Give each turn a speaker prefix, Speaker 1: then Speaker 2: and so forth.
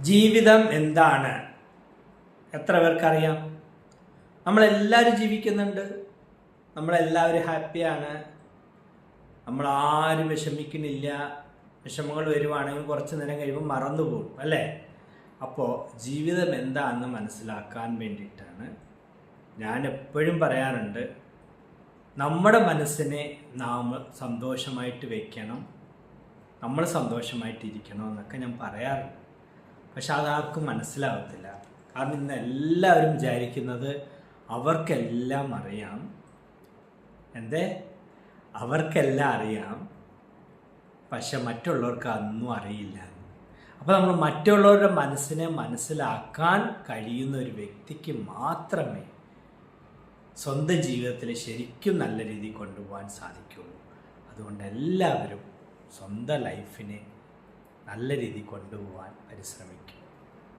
Speaker 1: ജീവിതം എന്താണ്? എത്ര പേർക്കറിയാം? നമ്മളെല്ലാവരും ജീവിക്കുന്നുണ്ട്, നമ്മളെല്ലാവരും ഹാപ്പിയാണ്, നമ്മളാരും വിഷമിക്കുന്നില്ല. വിഷമങ്ങൾ വരുവാണെങ്കിൽ കുറച്ച് നേരം കഴിയുമ്പോൾ മറന്നു പോകും, അല്ലേ? അപ്പോൾ ജീവിതം എന്താണെന്ന് മനസ്സിലാക്കാൻ വേണ്ടിയിട്ടാണ് ഞാൻ എപ്പോഴും പറയാറുണ്ട്, നമ്മുടെ മനസ്സിനെ നാം സന്തോഷമായിട്ട് വയ്ക്കണം, നമ്മൾ സന്തോഷമായിട്ടിരിക്കണം എന്നൊക്കെ ഞാൻ പറയാറുണ്ട്. പക്ഷെ അതാർക്കും മനസ്സിലാവത്തില്ല. കാരണം ഇന്ന് എല്ലാവരും വിചാരിക്കുന്നത് അവർക്കെല്ലാം അറിയാം. അവർക്കെല്ലാം അറിയാം, പക്ഷെ മറ്റുള്ളവർക്ക് അതൊന്നും അറിയില്ല. അപ്പോൾ നമ്മൾ മറ്റുള്ളവരുടെ മനസ്സിനെ മനസ്സിലാക്കാൻ കഴിയുന്ന ഒരു വ്യക്തിക്ക് മാത്രമേ സ്വന്തം ജീവിതത്തിൽ ശരിക്കും നല്ല രീതിയിൽ കൊണ്ടുപോകാൻ സാധിക്കുകയുള്ളൂ. അതുകൊണ്ട് എല്ലാവരും സ്വന്തം ലൈഫിനെ നല്ല രീതിയിൽ കൊണ്ടുപോകാൻ പരിശ്രമിക്കും.